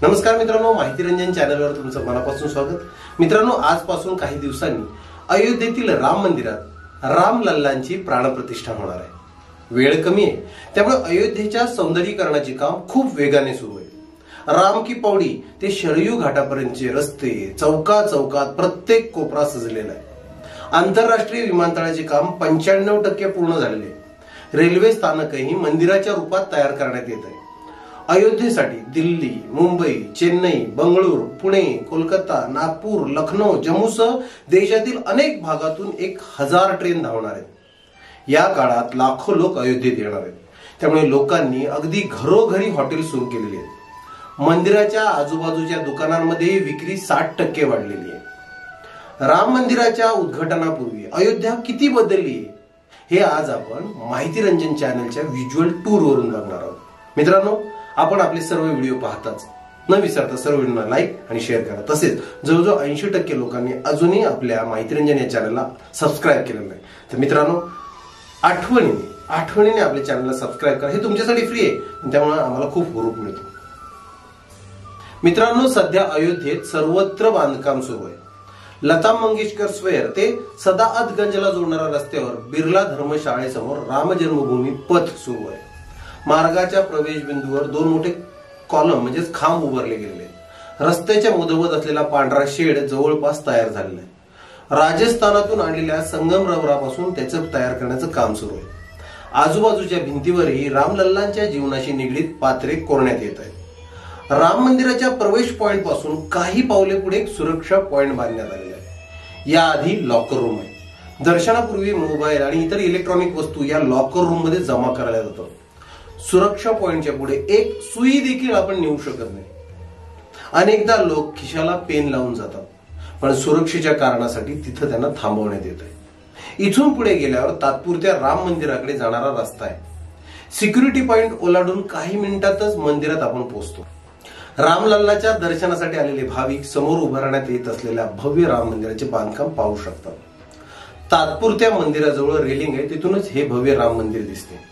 नमस्कार मित्रांनो, माहिती रंजन चॅनलवर तुमचं मनापासून स्वागत। मित्रांनो, आजपासून काही दिवसांनी अयोध्येतील राम मंदिरात रामलल्लांची प्राणप्रतिष्ठा होणार आहे। वेळ कमी आहे, त्यामुळे अयोध्येच्या सौंदर्यीकरणाचे काम खूप वेगाने सुरू आहे। राम की पौडी ते शरयू घाटापर्यंतचे रस्ते, चौकात प्रत्येक कोपरा सजलेला आहे। आंतरराष्ट्रीय विमानतळाचे काम 95% पूर्ण झालेले आहे। रेल्वे स्थानकही मंदिराच्या रूपात तयार करण्यात येत आहे। अयोध्येसाठी दिल्ली, मुंबई, चेन्नई, बंगळूर, पुणे, कोलकाता, नागपूर, लखनौ, जम्मूसह देशातील अनेक भागातून 1000 ट्रेन धावणार आहेत। या काळात लाखो लोक अयोध्येत येणार आहेत, त्यामुळे लोकांनी अगदी घरोघरी हॉटेल सुरू केलेली आहेत। मंदिराच्या आजूबाजूच्या दुकानांमध्ये विक्री 60% वाढलेली आहे। राम मंदिराच्या उद्घाटनापूर्वी अयोध्या किती बदलली आहे हे आज आपण माहिती रंजन चॅनलच्या व्हिज्युअल टूर वरून बघणार आहोत। मित्रांनो, आपण आपले सर्व व्हिडिओ पाहताच न विसरता सर्व व्हिडिओना लाईक आणि शेअर करा। तसेच जवळजवळ 80% लोकांनी अजूनही आपल्या माहिती रंजन या चॅनलला सबस्क्राईब केलेलं नाही। तर मित्रांनो, आठवणीने आपल्या चॅनलला सबस्क्राईब करा। हे तुमच्यासाठी फ्री आहे, त्यामुळे आम्हाला खूप हुरूप मिळतो। मित्रांनो, सध्या अयोध्येत सर्वत्र बांधकाम सुरू आहे। लता मंगेशकर स्क्वेअर ते सदाअतगंजला जोडणाऱ्या रस्त्यावर बिर्ला धर्मशाळेसमोर राम जन्मभूमी पथ सुरू आहे। मार्गाच्या प्रवेश बिंदूवर 2 मोठे कॉलम म्हणजेच खांब उभारले गेलेले आहेत। रस्त्याच्या मधोमध असलेला पांढरा शेड जवळपास तयार झालेला आहे। राजस्थानातून आणलेल्या संगम रबरापासून त्याचे तयार करण्याचं काम सुरू आहे। आजूबाजूच्या भिंतीवरही रामलल्लांच्या जीवनाशी निगडीत पात्रे कोरण्यात येत आहेत। राम मंदिराच्या प्रवेश पॉइंट पासून काही पावले पुढे एक सुरक्षा पॉइंट बांधण्यात आलेला आहे। याआधी लॉकर रूम आहे। दर्शनापूर्वी मोबाईल आणि इतर इलेक्ट्रॉनिक वस्तू या लॉकर रूम मध्ये जमा करायला जातात। सुरक्षा पॉइंटच्या पुढे एक सुई देखील आपण नेऊ शकत नाही। अनेकदा लोक खिशाला पेन लावून जातात, पण सुरक्षेच्या कारणासाठी तिथं त्यांना थांबवण्यात येत आहे। इथून पुढे गेल्यावर तात्पुरत्या राम मंदिराकडे जाणारा रस्ता आहे। सिक्युरिटी पॉइंट ओलांडून काही मिनिटातच मंदिरात आपण पोहोचतो। रामलल्लाच्या दर्शनासाठी आलेले भाविक समोर उभारण्यात येत असलेल्या भव्य राम मंदिराचे बांधकाम पाहू शकतात। तात्पुरत्या मंदिराजवळ रेलिंग आहे, तिथूनच हे भव्य राम मंदिर दिसते।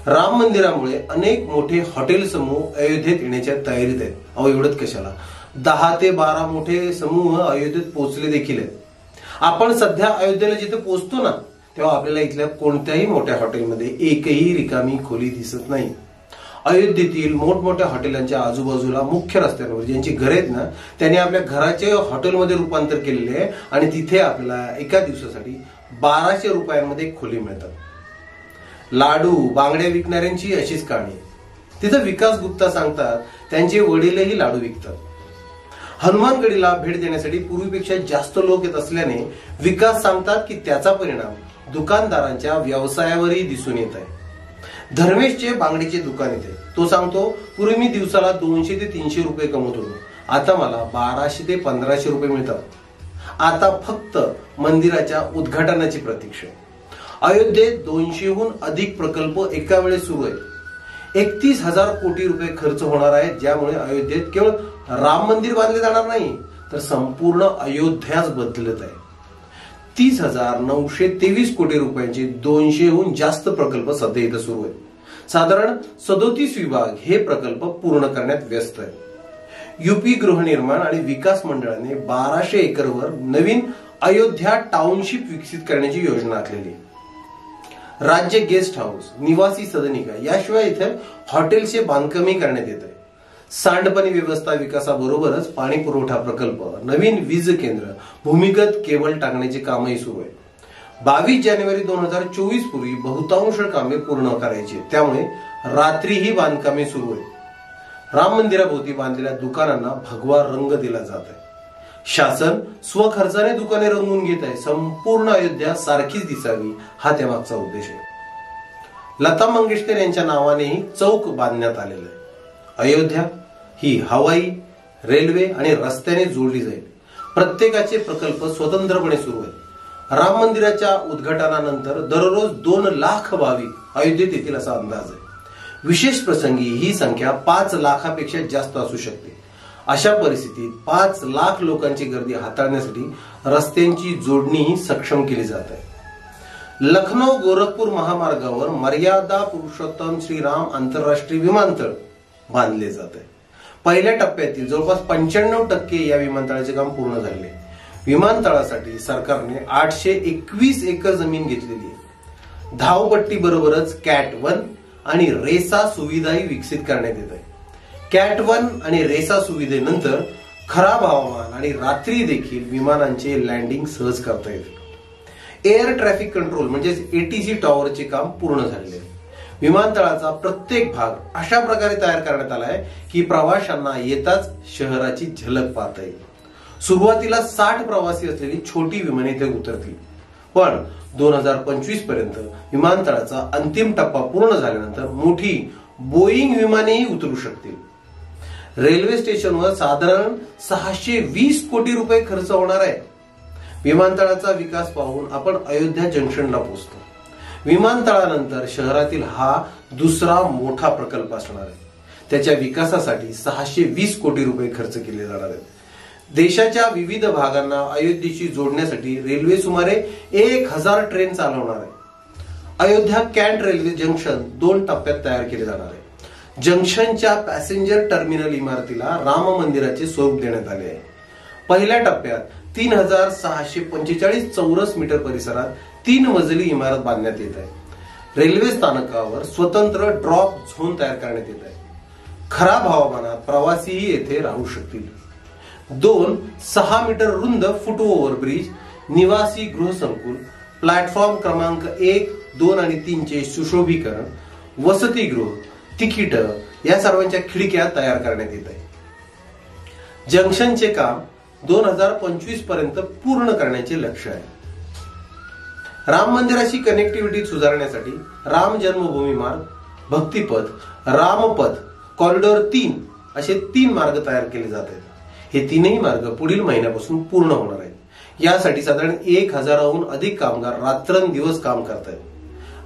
राम मंदिरामुळे अनेक मोठे हॉटेल समूह अयोध्येत येण्याच्या तयारीत आहेत। अहो, एवढंच कशाला, 10 ते 12 मोठे समूह अयोध्येत पोहोचले देखील आहेत। आपण सध्या अयोध्येला जिथे पोहोचतो ना, तेव्हा आपल्याला इथल्या कोणत्याही मोठ्या हॉटेलमध्ये एकही रिकामी खोली दिसत नाही। अयोध्येतील मोठमोठ्या हॉटेलांच्या आजूबाजूला मुख्य रस्त्यांवर ज्यांची घरे आहेत ना, त्यांनी आपल्या घराचे हॉटेलमध्ये रूपांतर केलेले आहे आणि तिथे आपल्याला एका दिवसासाठी 1200 रुपयांमध्ये खोली मिळतात। लाडू, बांगड्या विकणाऱ्यांची अशीच कहाणी। तिथं विकास गुप्ता सांगतात, त्यांचे वडीलही लाडू विकतात। हनुमानगडीला भेट देण्यासाठी पूर्वीपेक्षा जास्त लोक येत असल्याने विकास सांगतात की त्याचा परिणाम दुकानदारांच्या व्यवसायावरही दिसून येत आहे। धर्मेशचे बांगडीचे दुकान येते। तो सांगतो, पूर्वी मी दिवसाला 200 ते 300 रुपये कमवत होतो, आता मला 1200 ते 1500 रुपये मिळतात। आता फक्त मंदिराच्या उद्घाटनाची प्रतीक्षा। अयोध्येत 200हून अधिक प्रकल्प एका वेळेस सुरू आहेत। 31,000 कोटी रुपये खर्च होणार आहेत, ज्यामुळे अयोध्येत केवळ राम मंदिर बांधले जाणार नाही, तर संपूर्ण अयोध्याच बदलत आहे। 30,923 कोटी रुपयांचे 200हून जास्त प्रकल्प सध्या इथं सुरू आहेत। साधारण 37 विभाग हे प्रकल्प पूर्ण करण्यात व्यस्त आहेत। यूपी गृहनिर्माण आणि विकास मंडळाने 1200 एकरवर नवीन अयोध्या टाउनशिप विकसित करण्याची योजना आखलेली आहे। राज्य गेस्ट हाऊस, निवासी सदनिका याशिवाय इथे हॉटेलचे बांधकामही करण्यात येत आहे। सांडपाणी व्यवस्था विकासाबरोबरच पाणी पुरवठा प्रकल्प, नवीन वीज केंद्र, भूमिगत केबल टाकण्याचे कामही सुरू आहे। 22 जानेवारी 2024 पूर्वी बहुतांश कामे पूर्ण करायची, त्यामुळे रात्रीही बांधकामे सुरू आहे। राम मंदिराभोवती बांधलेल्या दुकानांना भगवा रंग दिला जात आहे। शासन स्वखर्चाने दुकाने रंगवून घेत आहे। संपूर्ण अयोध्या सारखीच दिसावी, हा त्यामागचा उद्देश आहे। लता मंगेशकर यांच्या नावानेही चौक बांधण्यात आलेलं आहे। अयोध्या ही हवाई, रेल्वे आणि रस्त्याने जोडली जाईल। प्रत्येकाचे प्रकल्प स्वतंत्रपणे सुरू आहेत। राम मंदिराच्या उद्घाटनानंतर दररोज 2 लाख भाविक अयोध्येत येतील असा अंदाज आहे। विशेष प्रसंगी ही संख्या 5 लाखापेक्षा जास्त असू शकते। अशा परिस्थितीत 5 लाख लोकांची गर्दी हाताळण्यासाठी रस्त्यांची जोडणीही सक्षम केली जात आहे। लखनौ गोरखपूर महामार्गावर मर्यादा पुरुषोत्तम श्रीराम आंतरराष्ट्रीय विमानतळ बांधले जात आहे। पहिल्या टप्प्यातील जवळपास 95% या विमानतळाचे काम पूर्ण झाले. विमानतळासाठी सरकारने 821 एकर जमीन घेतलेली आहे. धावपट्टी बरोबरच कॅट 1 आणि रेसा सुविधाही विकसित करण्यात येत आहे. कॅट 1 आणि रेसा सुविधेनंतर खराब हवामान आणि रात्री देखील विमानांचे लँडिंग सहज करता येते. एअर ट्रॅफिक कंट्रोल म्हणजेच ATC टॉवरचे काम पूर्ण झालेले आहे. विमानतळाचा प्रत्येक भाग अशा प्रकारे तयार करण्यात आला आहे की प्रवाशांना येताच शहराची झलक पाहता येईल. सुरुवातीला 60 प्रवासी असलेली छोटी विमाने इथे उतरतील, पण 2025 पर्यंत विमानतळाचा अंतिम टप्पा पूर्ण झाल्यानंतर मोठी बोईंग विमानेही उतरू शकतील. रेल्वे स्टेशनवर साधारण 620 कोटी रुपये खर्च होणार आहे. विमानतळाचा विकास पाहून आपण अयोध्या जंक्शनला पोहोचतो. विमानतळानंतर शहरातील हा दुसरा मोठा प्रकल्प असणार आहे. त्याच्या विकासासाठी 620 कोटी रुपये खर्च केले जाणार आहेत. देशाच्या विविध भागांना अयोध्येशी जोडण्यासाठी रेल्वे सुमारे 1000 ट्रेन चालवणार आहे. अयोध्या कॅन्ट रेल्वे जंक्शन 2 टप्प्यात तयार केले जाणार आहे. जंक्शनच्या पॅसेंजर टर्मिनल इमारतीला राम मंदिराचे स्वरूप देण्यात आले आहे. पहिल्या टप्प्यात 3645 चौरस मीटर परिसरात 3 मजली इमारत बांधण्यात येत आहे. रेल्वे स्थानकावर स्वतंत्र ड्रॉप झोन तयार करण्यात येत आहे. खराब हवामानात प्रवासीही येथे राहू शकतील. 2 6 मीटर रुंद फुट ओव्हरब्रिज, निवासी गृहसंकुल, प्लॅटफॉर्म क्रमांक 1, 2 आणि 3 चे सुशोभीकरण, वसतिगृह, तिकीट या सर्वांच्या खिडक्या तयार करण्यात येत आहे. जंक्शनचे काम 2025 पर्यंत पूर्ण करण्याचे लक्ष्य आहे. राम मंदिराची कनेक्टिव्हिटी सुधारण्यासाठी राम जन्मभूमी मार्ग, भक्तिपथ, रामपथ, कॉरिडॉर 3 असे 3 मार्ग तयार केले जात आहेत. हे 3ही मार्ग पुढील महिन्यापासून पूर्ण होणार आहेत. यासाठी साधारण 1000हून अधिक कामगार रात्रंदिवस काम करत आहेत.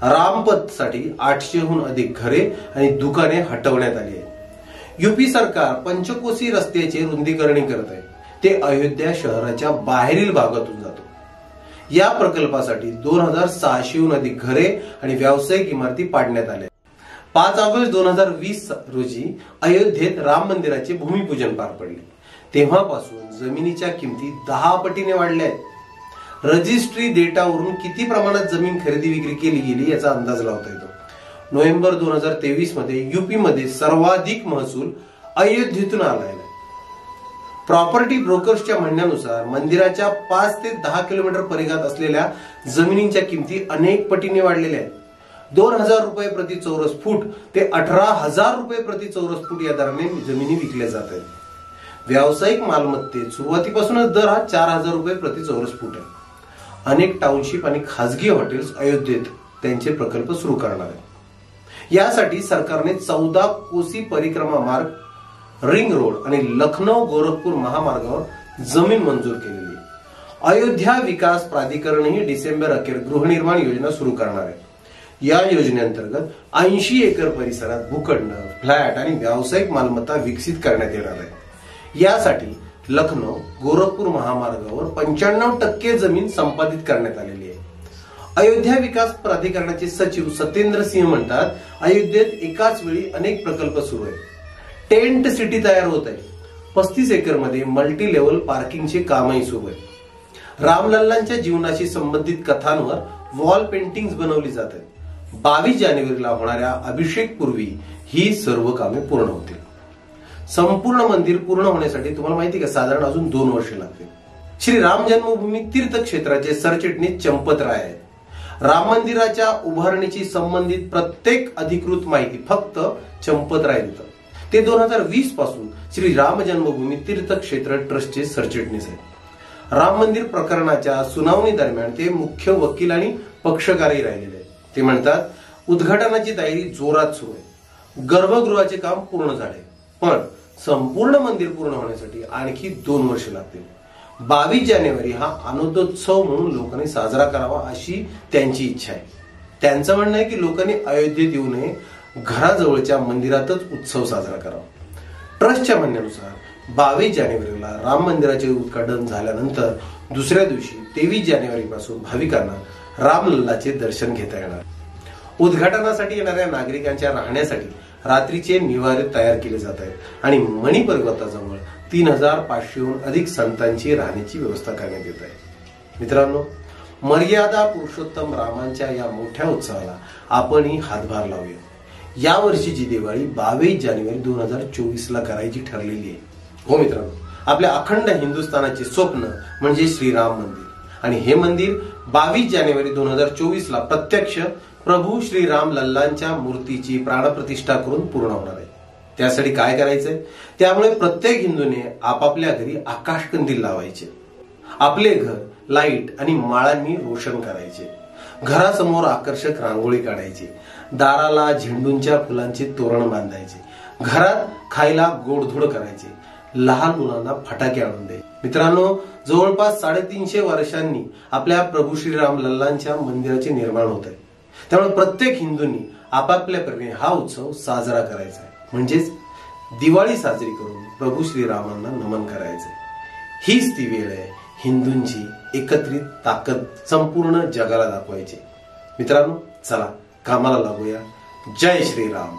रामपथ साठी 800हून अधिक घरे आणि दुकाने हटवण्यात आली आहेत. UP सरकार पंचकोसी रस्त्याचे रुंदीकरण करत आहे. ते अयोध्या शहराच्या बाहेरील भागातून जातो. या प्रकल्पासाठी 2600हून अधिक घरे आणि व्यावसायिक इमारती पाडण्यात आल्या. 5 ऑगस्ट 2020 रोजी अयोध्येत राम मंदिराचे भूमिपूजन पार पडले. तेव्हापासून जमिनीच्या किमती 10 पटीने वाढल्या आहेत. रजिस्ट्री डेटावरून किती प्रमाणात जमीन खरेदी विक्री केली गेली याचा अंदाज लावता येतो. नोव्हेंबर 2023 मध्ये UP मध्ये सर्वाधिक महसूल अयोध्येतून आला आहे. प्रॉपर्टी ब्रोकर्सच्या म्हणण्यानुसार मंदिराच्या 5 ते 10 किलोमीटर परिघात असलेल्या जमिनींच्या किमती अनेक पटीने वाढलेल्या आहेत. 2000 रुपये प्रति चौरस फूट ते 18000 रुपये प्रति चौरस फूट या दराने जमिनी विकल्या जात आहेत. व्यावसायिक मालमत्तेत सुरुवातीपासूनच दर हा 4000 रुपये प्रति चौरस फूट आहे. अनेक टाउनशिप आणि खासगी हॉटेल्स अयोध्येत त्यांचे प्रकल्प सुरू करणार आहेत. यासाठी सरकारने 14 कोसी परिक्रमा मार्ग, रिंग रोड आणि लखनौ गोरखपूर महामार्गावर जमीन मंजूर केलेली आहे. अयोध्या विकास प्राधिकरणही डिसेंबर अखेर गृहनिर्माण योजना सुरू करणार आहे. या योजनेअंतर्गत 80 एकर परिसरात भूखंड, फ्लॅट आणि व्यावसायिक मालमत्ता विकसित करण्यात येणार आहे. यासाठी लखनौ गोरखपूर महामार्गावर 95% जमीन संपादित करण्यात आलेली आहे. अयोध्या विकास प्राधिकरणाचे सचिव सत्येंद्र सिंह म्हणतात, अयोध्येत एकाच वेळी अनेक प्रकल्प सुरू आहेत. टेंट सिटी तयार होत आहे. 35 एकर मध्ये मल्टी लेव्हल पार्किंगचे कामही सुरू आहे. रामलल्लांच्या जीवनाशी संबंधित कथांवर वॉल पेंटिंग्स बनवली जात आहेत. 22 जानेवारीला होणाऱ्या अभिषेक पूर्वी ही सर्व कामे पूर्ण होतील. संपूर्ण मंदिर पूर्ण होण्यासाठी तुम्हाला माहिती का साधारण अजून 2 वर्ष लागतील. श्री राम जन्मभूमी तीर्थक्षेत्राचे सरचिटणीस चंपत राय आहेत. राम मंदिराच्या उभारणीची संबंधित प्रत्येक अधिकृत माहिती फक्त चंपत राय देतात. ते 2020 पासून श्री राम जन्मभूमी तीर्थक्षेत्र ट्रस्टचे सरचिटणीस आहेत. राम मंदिर प्रकरणाच्या सुनावणी दरम्यान ते मुख्य वकील आणि पक्षकारही राहिलेले आहेत. ते म्हणतात, उद्घाटनाची तयारी जोरात सुरू आहे. गर्भगृहाचे काम पूर्ण झाले, पण संपूर्ण मंदिर पूर्ण होण्यासाठी आणखी 2 वर्ष लागतील. 22 जानेवारी हा आनंदोत्सव म्हणून लोकांनी साजरा करावा अशी त्यांची इच्छा आहे. त्यांचं म्हणणं आहे की लोकांनी अयोध्येत येऊ नये, घराजवळच्या मंदिरातच उत्सव साजरा करावा. ट्रस्टच्या म्हणण्यानुसार 22 जानेवारीला राम मंदिराचे उद्घाटन झाल्यानंतर दुसऱ्या दिवशी 23 जानेवारी पासून भाविकांना रामलल्लाचे दर्शन घेता येणार. उद्घाटनासाठी येणाऱ्या नागरिकांच्या राहण्यासाठी रात्रीचे निवारे तयार केले जात आहेत आणि मणी पर्वताजवळ 3500हून अधिक संतांची राहण्याची व्यवस्था करण्यात येत आहे. मित्रांनो, मर्यादा पुरुषोत्तम रामांच्या या मोठ्या उत्सवाला आपणही हातभार लावूया. यावर्षीची दिवाळी 22 जानेवारी 2024 करायची ठरलेली आहे. हो मित्रांनो, आपल्या अखंड हिंदुस्थानाचे स्वप्न म्हणजे श्रीराम मंदिर आणि हे मंदिर 22 जानेवारी 2024 प्रत्यक्ष प्रभू श्रीराम लल्लांच्या मूर्तीची प्राणप्रतिष्ठा करून पूर्ण होणार आहे. त्यासाठी काय करायचंय? त्यामुळे प्रत्येक हिंदूने आपापल्या घरी आकाशकंदील लावायचे, आपले घर लाईट आणि माळांनी रोशन करायचे, घरासमोर आकर्षक रांगोळी काढायची, दाराला झेंडूंच्या फुलांचे तोरण बांधायचे, घरात खायला गोडधोड करायचे, लहान मुलांना फटाके आणून द्यायचे. मित्रांनो, जवळपास 350 वर्षांनी आपल्या प्रभू श्रीराम लल्लांच्या मंदिराचे निर्माण होत आहे. त्यामुळे प्रत्येक हिंदूंनी आपापल्या परीने हा उत्सव साजरा करायचा आहे, म्हणजेच दिवाळी साजरी करून प्रभू श्रीरामांना नमन करायचंय. हीच ती वेळ आहे हिंदूंची एकत्रित ताकद संपूर्ण जगाला दाखवायची. मित्रांनो, चला कामाला लागूया. जय श्रीराम.